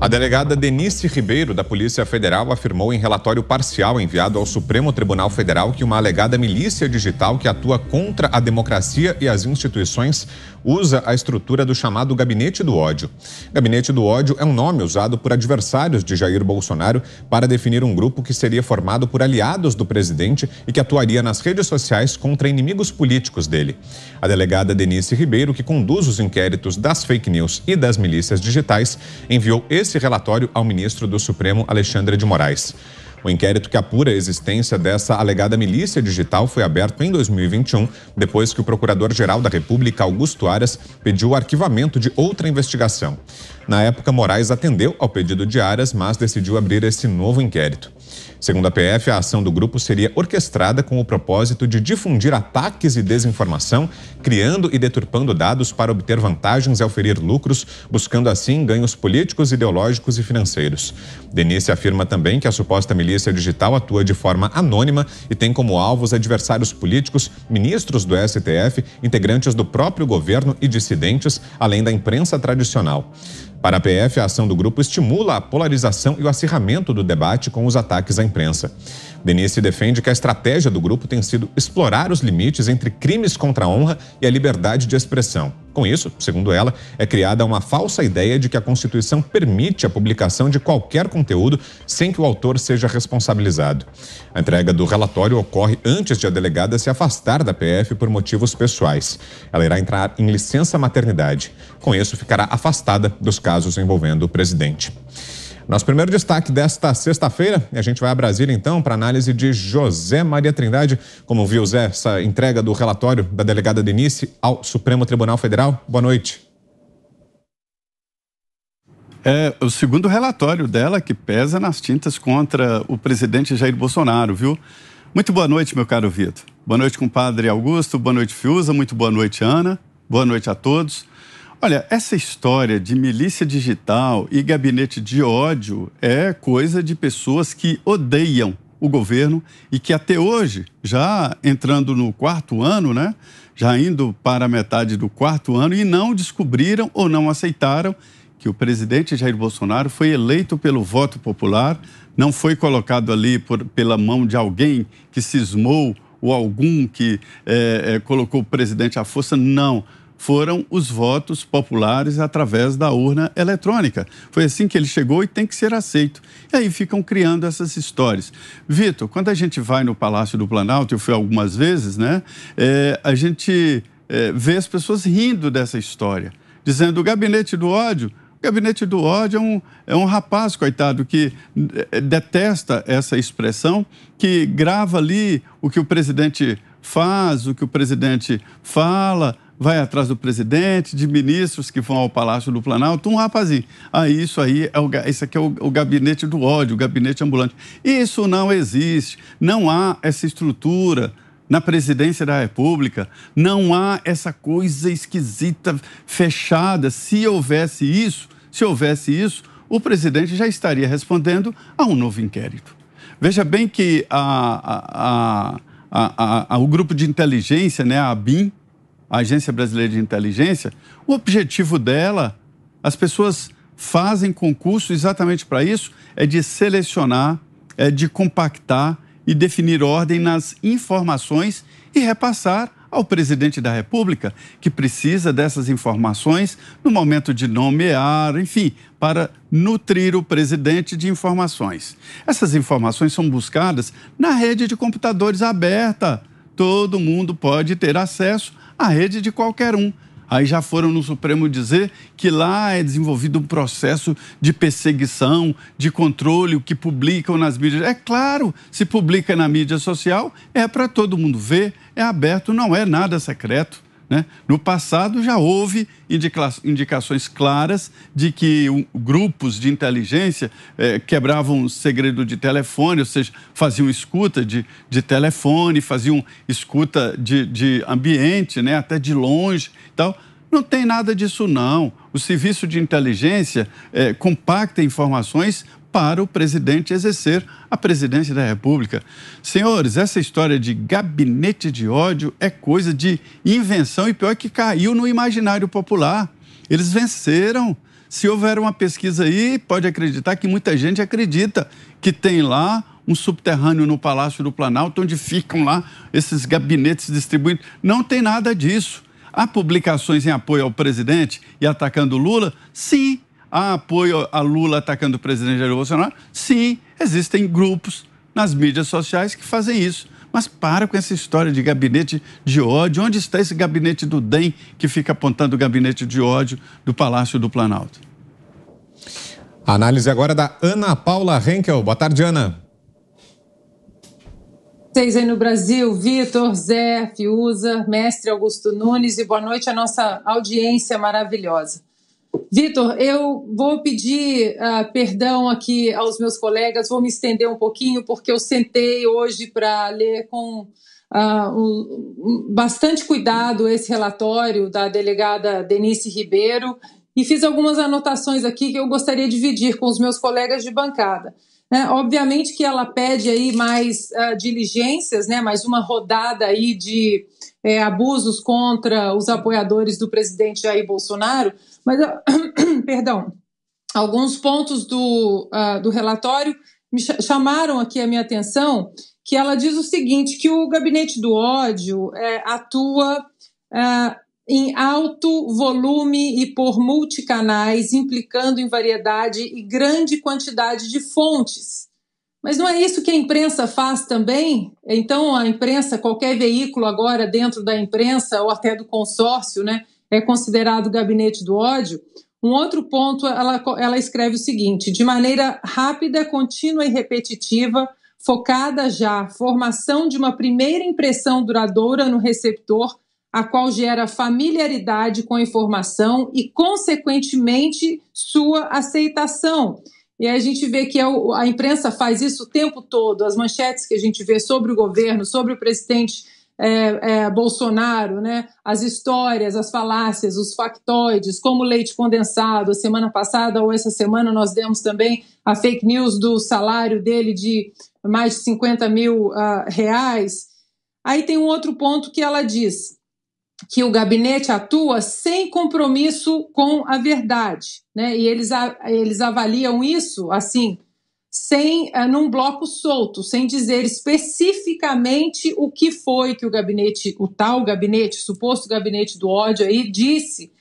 A delegada Denise Ribeiro, da Polícia Federal, afirmou em relatório parcial enviado ao Supremo Tribunal Federal que uma alegada milícia digital que atua contra a democracia e as instituições usa a estrutura do chamado Gabinete do Ódio. Gabinete do Ódio é um nome usado por adversários de Jair Bolsonaro para definir um grupo que seria formado por aliados do presidente e que atuaria nas redes sociais contra inimigos políticos dele. A delegada Denise Ribeiro, que conduz os inquéritos das fake news e das milícias digitais, enviou esse relatório ao ministro do Supremo, Alexandre de Moraes. O inquérito que apura a existência dessa alegada milícia digital foi aberto em 2021, depois que o Procurador-Geral da República, Augusto Aras, pediu o arquivamento de outra investigação. Na época, Moraes atendeu ao pedido de Aras, mas decidiu abrir esse novo inquérito. Segundo a PF, a ação do grupo seria orquestrada com o propósito de difundir ataques e desinformação, criando e deturpando dados para obter vantagens e oferir lucros, buscando assim ganhos políticos, ideológicos e financeiros. Denise afirma também que a suposta milícia digital atua de forma anônima e tem como alvos adversários políticos, ministros do STF, integrantes do próprio governo e dissidentes, além da imprensa tradicional. Para a PF, a ação do grupo estimula a polarização e o acirramento do debate com os ataques à imprensa. Denise defende que a estratégia do grupo tem sido explorar os limites entre crimes contra a honra e a liberdade de expressão. Com isso, segundo ela, é criada uma falsa ideia de que a Constituição permite a publicação de qualquer conteúdo sem que o autor seja responsabilizado. A entrega do relatório ocorre antes de a delegada se afastar da PF por motivos pessoais. Ela irá entrar em licença maternidade. Com isso, ficará afastada dos casos envolvendo o presidente. Nosso primeiro destaque desta sexta-feira, e a gente vai a Brasília então para análise de José Maria Trindade. Como viu, Zé, essa entrega do relatório da delegada Denise ao Supremo Tribunal Federal? Boa noite. É o segundo relatório dela que pesa nas tintas contra o presidente Jair Bolsonaro, viu? Muito boa noite, meu caro Vitor. Boa noite, compadre Augusto. Boa noite, Fiuza. Muito boa noite, Ana. Boa noite a todos. Olha, essa história de milícia digital e gabinete de ódio é coisa de pessoas que odeiam o governo e que até hoje, já entrando no quarto ano, né? Já indo para a metade do quarto ano e não descobriram ou não aceitaram que o presidente Jair Bolsonaro foi eleito pelo voto popular, não foi colocado ali pela mão de alguém que cismou ou algum que colocou o presidente à força, não. Foram os votos populares através da urna eletrônica. Foi assim que ele chegou e tem que ser aceito. E aí ficam criando essas histórias. Vitor, quando a gente vai no Palácio do Planalto, eu fui algumas vezes, né? A gente vê as pessoas rindo dessa história, dizendo o gabinete do ódio. O gabinete do ódio é um rapaz, coitado, que detesta essa expressão, que grava ali o que o presidente faz, o que o presidente fala, vai atrás do presidente, de ministros que vão ao Palácio do Planalto, um rapazinho. Isso aqui é o gabinete do ódio, o gabinete ambulante. Isso não existe, não há essa estrutura na presidência da República, não há essa coisa esquisita, fechada. Se houvesse isso, o presidente já estaria respondendo a um novo inquérito. Veja bem que o grupo de inteligência, né, a ABIN, a Agência Brasileira de Inteligência, o objetivo dela, as pessoas fazem concurso exatamente para isso, é de selecionar, é de compactar e definir ordem nas informações e repassar ao presidente da República, que precisa dessas informações no momento de nomear, enfim, para nutrir o presidente de informações. Essas informações são buscadas na rede de computadores aberta. Todo mundo pode ter acesso à rede de qualquer um. Aí já foram no Supremo dizer que lá é desenvolvido um processo de perseguição, de controle, o que publicam nas mídias. É claro, se publica na mídia social, é para todo mundo ver, é aberto, não é nada secreto, né? No passado já houve indicações claras de que grupos de inteligência quebravam o segredo de telefone, ou seja, faziam escuta de telefone, faziam escuta de ambiente, né, até de longe e tal. Não tem nada disso, não. O serviço de inteligência compacta informações para o presidente exercer a presidência da República. Senhores, essa história de gabinete de ódio é coisa de invenção e pior que caiu no imaginário popular. Eles venceram. Se houver uma pesquisa aí, pode acreditar que muita gente acredita que tem lá um subterrâneo no Palácio do Planalto, onde ficam lá esses gabinetes distribuídos. Não tem nada disso. Há publicações em apoio ao presidente e atacando Lula? Sim. Há apoio a Lula atacando o presidente Jair Bolsonaro? Sim. Existem grupos nas mídias sociais que fazem isso. Mas para com essa história de gabinete de ódio. Onde está esse gabinete do DEM que fica apontando o gabinete de ódio do Palácio do Planalto? A análise agora da Ana Paula Henkel. Boa tarde, Ana. Vocês aí no Brasil, Vitor, Zé, Fiuza, mestre Augusto Nunes, e boa noite à nossa audiência maravilhosa. Vitor, eu vou pedir perdão aqui aos meus colegas, vou me estender um pouquinho, porque eu sentei hoje para ler com bastante cuidado esse relatório da delegada Denise Ribeiro e fiz algumas anotações aqui que eu gostaria de dividir com os meus colegas de bancada. Obviamente que ela pede aí mais diligências, mais uma rodada aí de abusos contra os apoiadores do presidente Jair Bolsonaro, mas, perdão, alguns pontos do relatório me chamaram aqui a minha atenção, que ela diz o seguinte, que o gabinete do ódio atua em alto volume e por multicanais, implicando em variedade e grande quantidade de fontes. Mas não é isso que a imprensa faz também? Então, a imprensa, qualquer veículo agora dentro da imprensa ou até do consórcio, é considerado gabinete do ódio. Um outro ponto, ela escreve o seguinte, de maneira rápida, contínua e repetitiva, focada já, formação de uma primeira impressão duradoura no receptor, a qual gera familiaridade com a informação e, consequentemente, sua aceitação. E aí a gente vê que a imprensa faz isso o tempo todo, as manchetes que a gente vê sobre o governo, sobre o presidente Bolsonaro, as histórias, as falácias, os factoides, como leite condensado. A semana passada ou essa semana nós demos também a fake news do salário dele de mais de 50 mil reais. Aí tem um outro ponto que ela diz, que o gabinete atua sem compromisso com a verdade, e eles avaliam isso assim, num bloco solto, sem dizer especificamente o que foi que o tal gabinete, suposto gabinete do ódio aí disse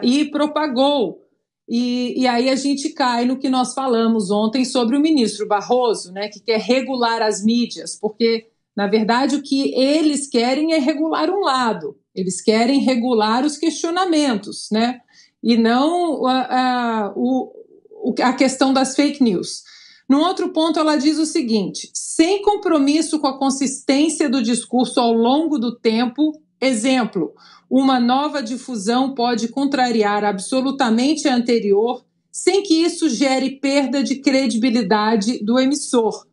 e propagou. E aí a gente cai no que nós falamos ontem sobre o ministro Barroso, que quer regular as mídias, porque, na verdade, o que eles querem é regular um lado. Eles querem regular os questionamentos, e não a questão das fake news. Num outro ponto, ela diz o seguinte, sem compromisso com a consistência do discurso ao longo do tempo, exemplo, uma nova difusão pode contrariar absolutamente a anterior, sem que isso gere perda de credibilidade do emissor.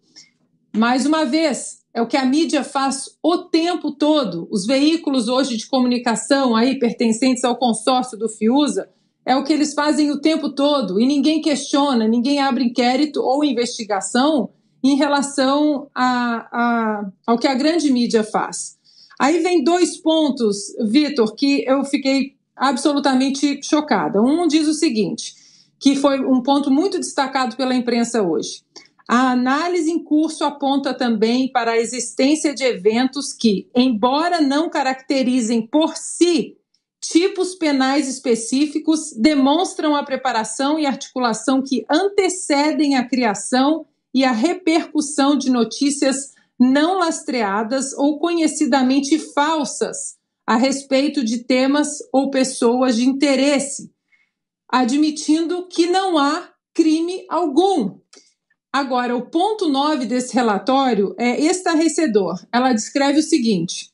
Mais uma vez, é o que a mídia faz o tempo todo. Os veículos hoje de comunicação aí pertencentes ao consórcio do Fiuza, é o que eles fazem o tempo todo e ninguém questiona, ninguém abre inquérito ou investigação em relação ao que a grande mídia faz. Aí vem 2 pontos, Vitor, que eu fiquei absolutamente chocada. Um diz o seguinte, que foi um ponto muito destacado pela imprensa hoje. A análise em curso aponta também para a existência de eventos que, embora não caracterizem por si tipos penais específicos, demonstram a preparação e articulação que antecedem a criação e a repercussão de notícias não lastreadas ou conhecidamente falsas a respeito de temas ou pessoas de interesse, admitindo que não há crime algum. Agora, o ponto 9 desse relatório é estarrecedor. Ela descreve o seguinte,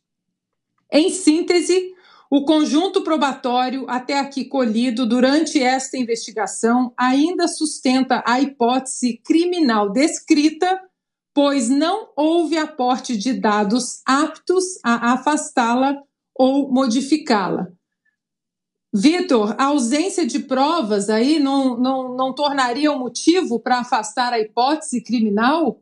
em síntese, o conjunto probatório até aqui colhido durante esta investigação ainda sustenta a hipótese criminal descrita, pois não houve aporte de dados aptos a afastá-la ou modificá-la. Vitor, a ausência de provas aí não tornaria um motivo para afastar a hipótese criminal?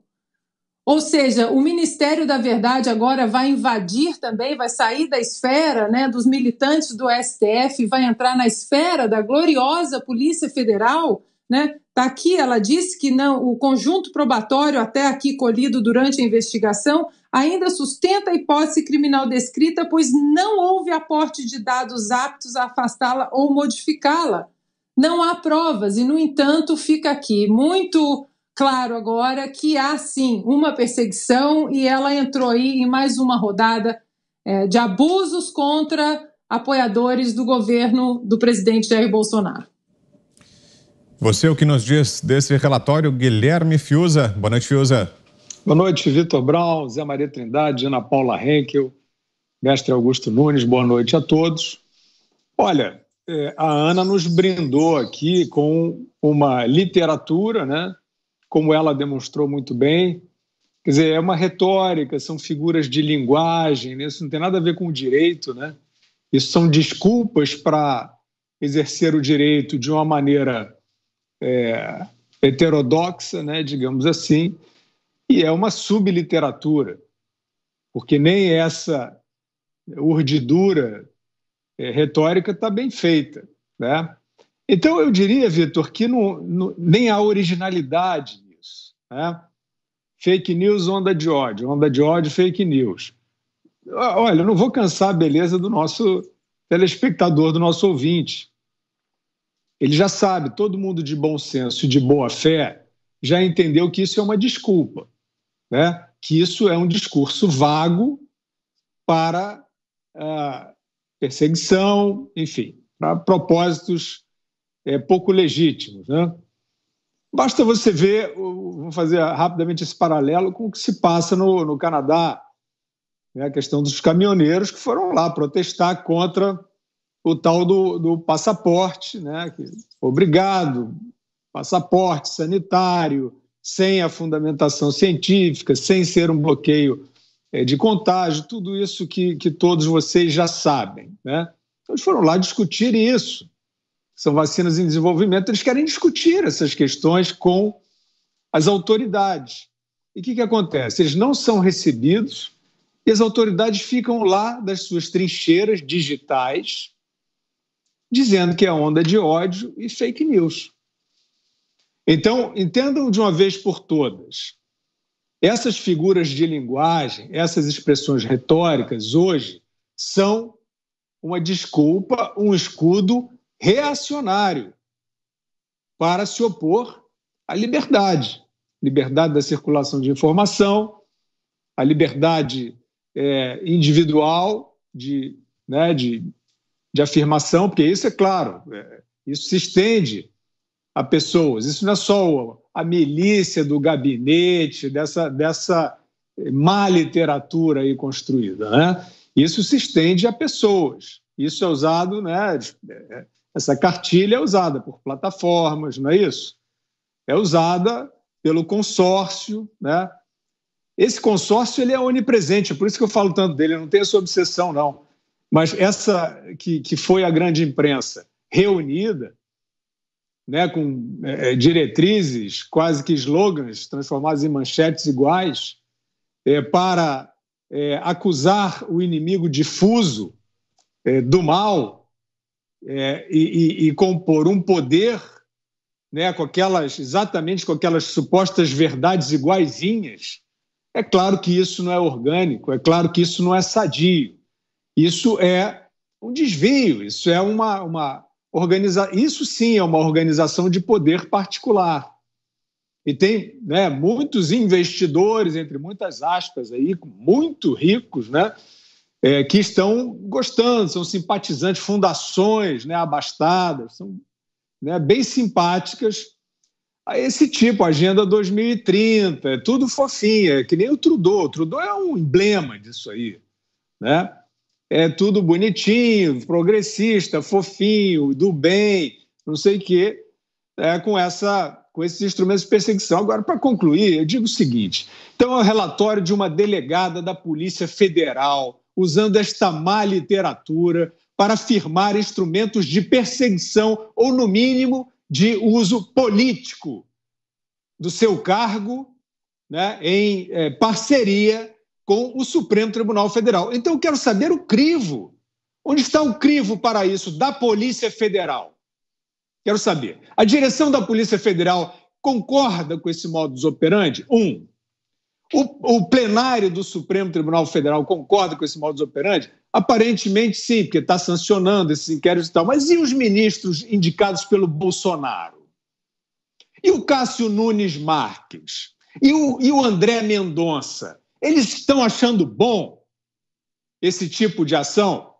Ou seja, o Ministério da Verdade agora vai invadir também, vai sair da esfera, né, dos militantes do STF, vai entrar na esfera da gloriosa Polícia Federal, né? Tá aqui, ela disse que não, o conjunto probatório até aqui colhido durante a investigação ainda sustenta a hipótese criminal descrita, pois não houve aporte de dados aptos a afastá-la ou modificá-la. Não há provas e, no entanto, fica aqui muito claro agora que há, sim, uma perseguição e ela entrou aí em mais uma rodada de abusos contra apoiadores do governo do presidente Jair Bolsonaro. Você, o que nos diz desse relatório, Guilherme Fiuza. Boa noite, Fiuza. Boa noite, Vitor Brown, Zé Maria Trindade, Ana Paula Henkel, mestre Augusto Nunes, boa noite a todos. Olha, a Ana nos brindou aqui com uma literatura, né? Como ela demonstrou muito bem. Quer dizer, é uma retórica, são figuras de linguagem, né? Isso não tem nada a ver com o direito, né? Isso são desculpas para exercer o direito de uma maneira heterodoxa, né? Digamos assim, e é uma subliteratura, porque nem essa urdidura retórica está bem feita, né? Então, eu diria, Vitor, que nem há originalidade nisso, né? Fake news, onda de ódio, fake news. Olha, eu não vou cansar a beleza do nosso telespectador, do nosso ouvinte. Ele já sabe, todo mundo de bom senso e de boa fé já entendeu que isso é uma desculpa, né? Que isso é um discurso vago para perseguição, enfim, para propósitos pouco legítimos, né? Basta você ver, vou fazer rapidamente esse paralelo com o que se passa no Canadá, né? A questão dos caminhoneiros que foram lá protestar contra o tal do passaporte, né? Obrigado, passaporte sanitário, sem a fundamentação científica, sem ser um bloqueio de contágio, tudo isso que todos vocês já sabem, né? Então, eles foram lá discutir isso. São vacinas em desenvolvimento, eles querem discutir essas questões com as autoridades. E o que acontece? Eles não são recebidos e as autoridades ficam lá das suas trincheiras digitais dizendo que é onda de ódio e fake news. Então, entendam de uma vez por todas, essas figuras de linguagem, essas expressões retóricas hoje são uma desculpa, um escudo reacionário para se opor à liberdade. Liberdade da circulação de informação, a liberdade individual de afirmação, porque isso é claro, isso se estende a pessoas. Isso não é só a milícia do gabinete, dessa má literatura aí construída, né? Isso se estende a pessoas. Isso é usado, né? Essa cartilha é usada por plataformas, não é isso? É usada pelo consórcio, né? Esse consórcio ele é onipresente, por isso que eu falo tanto dele, eu não tenho essa obsessão, não. Mas essa que foi a grande imprensa reunida, né, com diretrizes, quase que slogans transformados em manchetes iguais, para acusar o inimigo difuso do mal e compor um poder, né, exatamente com aquelas supostas verdades iguaizinhas. É claro que isso não é orgânico, é claro que isso não é sadio. Isso é um desvio, isso é isso sim é uma organização de poder particular. E tem, né, muitos investidores, entre muitas aspas, aí, muito ricos, né, que estão gostando, são simpatizantes, fundações, né, abastadas, são, né, bem simpáticas a esse tipo, Agenda 2030, é tudo fofinho, é que nem o Trudeau. O Trudeau é um emblema disso aí, né? É tudo bonitinho, progressista, fofinho, do bem, não sei o quê, com esses instrumentos de perseguição. Agora, para concluir, eu digo o seguinte: então, é um relatório de uma delegada da Polícia Federal usando esta má literatura para afirmar instrumentos de perseguição ou, no mínimo, de uso político do seu cargo, né, em parceria com o Supremo Tribunal Federal. Então, eu quero saber o crivo. Onde está o crivo para isso da Polícia Federal? Quero saber. A direção da Polícia Federal concorda com esse modus operandi? O plenário do Supremo Tribunal Federal concorda com esse modus operandi? Aparentemente sim, porque está sancionando esses inquéritos e tal. Mas e os ministros indicados pelo Bolsonaro? E o Cássio Nunes Marques? E o André Mendonça? Eles estão achando bom esse tipo de ação?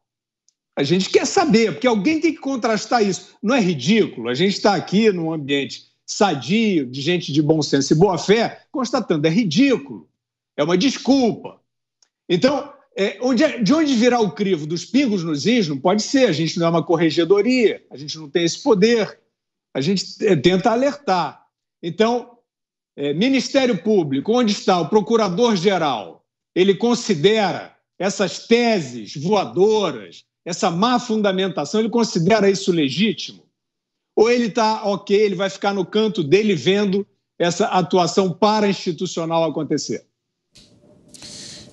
A gente quer saber, porque alguém tem que contrastar isso. Não é ridículo? A gente está aqui num ambiente sadio, de gente de bom senso e boa fé, constatando, é ridículo, é uma desculpa. Então, de onde virá o crivo? Dos pingos nos is? Não pode ser, a gente não é uma corregedoria, a gente não tem esse poder, a gente tenta alertar. Então, Ministério Público, onde está o Procurador-Geral? Ele considera essas teses voadoras, essa má fundamentação, ele considera isso legítimo? Ou ele está ok, ele vai ficar no canto dele vendo essa atuação para-institucional acontecer?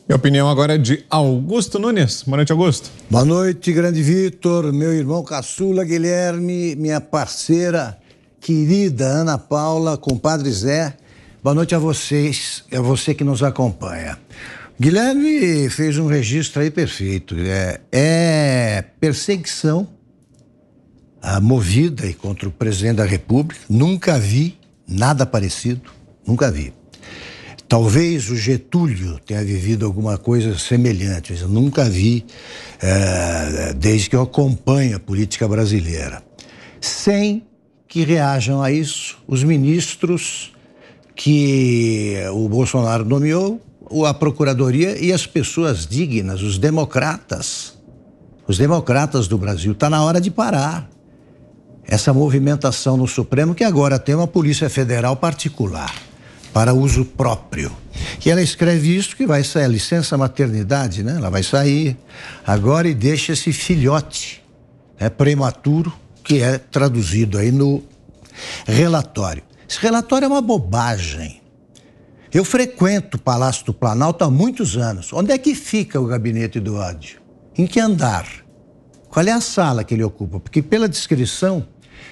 Minha opinião agora é de Augusto Nunes. Boa noite, Augusto. Boa noite, grande Vitor, meu irmão caçula Guilherme, minha parceira querida Ana Paula, compadre Zé. Boa noite a vocês, a você que nos acompanha. Guilherme fez um registro aí perfeito. É perseguição movida aí contra o presidente da República. Nunca vi nada parecido, nunca vi. Talvez o Getúlio tenha vivido alguma coisa semelhante, mas eu nunca vi desde que eu acompanho a política brasileira. Sem que reajam a isso os ministros que o Bolsonaro nomeou, a Procuradoria e as pessoas dignas, os democratas do Brasil. Está na hora de parar essa movimentação no Supremo, que agora tem uma Polícia Federal particular, para uso próprio. E ela escreve isso que vai sair, a licença maternidade, né? Ela vai sair agora e deixa esse filhote prematuro, que é traduzido aí no relatório. Esse relatório é uma bobagem. Eu frequento o Palácio do Planalto há muitos anos. Onde é que fica o gabinete do ódio? Em que andar? Qual é a sala que ele ocupa? Porque pela descrição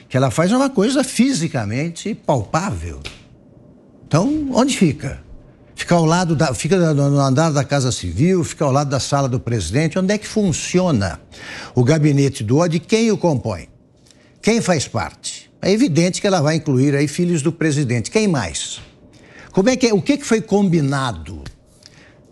que ela faz é uma coisa fisicamente palpável. Então, onde fica? Fica no andar da Casa Civil, fica ao lado da sala do presidente. Onde é que funciona o gabinete do ódio e quem o compõe? Quem faz parte? É evidente que ela vai incluir aí filhos do presidente. Quem mais? O que foi combinado,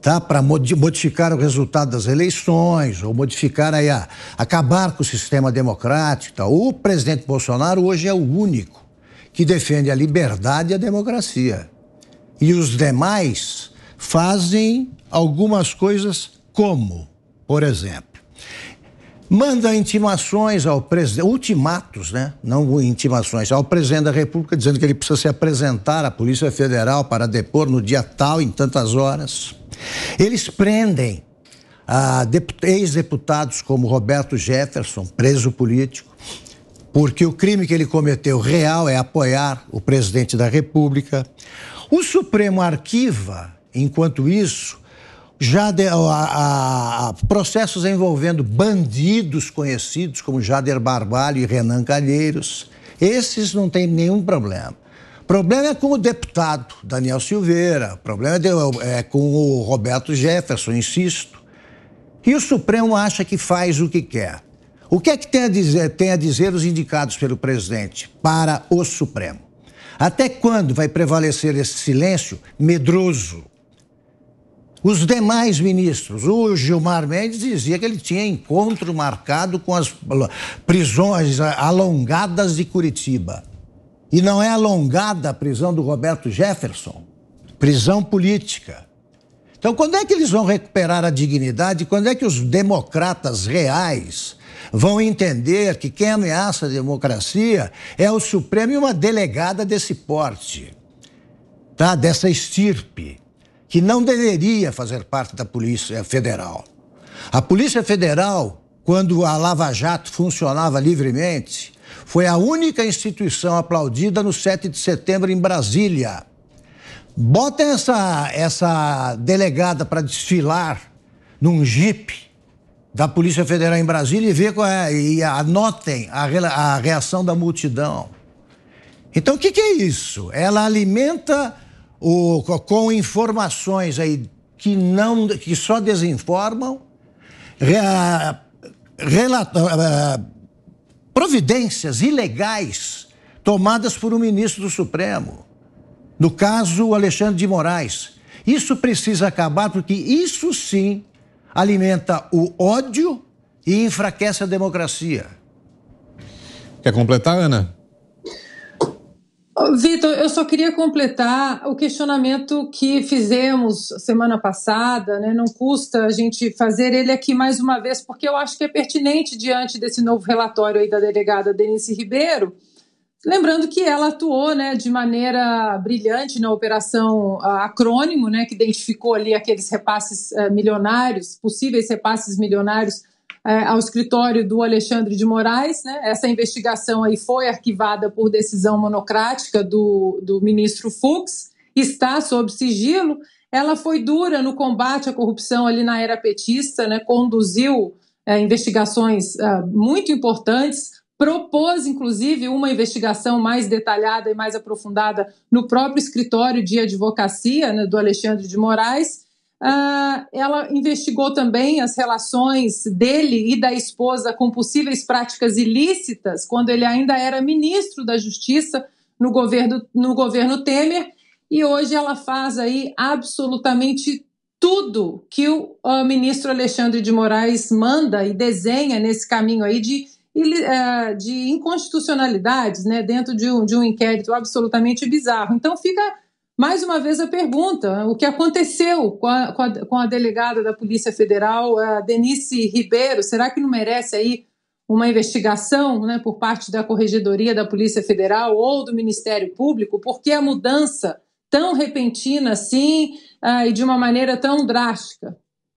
tá, para modificar o resultado das eleições, ou modificar aí acabar com o sistema democrático, tá? O presidente Bolsonaro hoje é o único que defende a liberdade e a democracia. E os demais fazem algumas coisas como, por exemplo, manda intimações ao presidente, ultimatos, né? Não intimações, ao presidente da República, dizendo que ele precisa se apresentar à Polícia Federal para depor no dia tal, em tantas horas. Eles prendem ex-deputados como Roberto Jefferson, preso político, porque o crime que ele cometeu real é apoiar o presidente da República. O Supremo arquiva, enquanto isso, processos envolvendo bandidos conhecidos como Jader Barbalho e Renan Calheiros. Esses não tem nenhum problema. O problema é com o deputado Daniel Silveira, o problema é com o Roberto Jefferson, insisto. E o Supremo acha que faz o que quer. O que é que tem a dizer os indicados pelo presidente para o Supremo? Até quando vai prevalecer esse silêncio medroso? Os demais ministros, o Gilmar Mendes dizia que ele tinha encontro marcado com as prisões alongadas de Curitiba. E não é alongada a prisão do Roberto Jefferson, prisão política. Então, quando é que eles vão recuperar a dignidade? Quando é que os democratas reais vão entender que quem ameaça a democracia é o Supremo e uma delegada desse porte, tá? Dessa estirpe, que não deveria fazer parte da Polícia Federal. A Polícia Federal, quando a Lava Jato funcionava livremente, foi a única instituição aplaudida no 7 de setembro em Brasília. Bota essa delegada para desfilar num jipe da Polícia Federal em Brasília e vê qual é, e anotem a reação da multidão. Então, o que é isso? Ela alimenta com informações aí que só desinformam, providências ilegais tomadas por um ministro do Supremo. No caso, Alexandre de Moraes. Isso precisa acabar, porque isso sim alimenta o ódio e enfraquece a democracia. Quer completar, Ana? Vitor, eu só queria completar o questionamento que fizemos semana passada, né? Não custa a gente fazer ele aqui mais uma vez, porque eu acho que é pertinente diante desse novo relatório aí da delegada Denise Ribeiro, lembrando que ela atuou, né, de maneira brilhante na operação Acrônimo, né, que identificou ali aqueles repasses milionários, possíveis repasses milionários ao escritório do Alexandre de Moraes, né? Essa investigação aí foi arquivada por decisão monocrática do ministro Fux, está sob sigilo. Ela foi dura no combate à corrupção ali na era petista, né? Conduziu investigações muito importantes, propôs, inclusive, uma investigação mais detalhada e mais aprofundada no próprio escritório de advocacia, né, do Alexandre de Moraes. Ela investigou também as relações dele e da esposa com possíveis práticas ilícitas quando ele ainda era ministro da Justiça no governo Temer, e hoje ela faz aí absolutamente tudo que o ministro Alexandre de Moraes manda e desenha nesse caminho aí de inconstitucionalidades, né, dentro de um inquérito absolutamente bizarro. Então fica mais uma vez a pergunta: o que aconteceu com a delegada da Polícia Federal, a Denise Ribeiro? Será que não merece aí uma investigação, né, por parte da Corregedoria da Polícia Federal ou do Ministério Público? Por que a mudança tão repentina assim e de uma maneira tão drástica?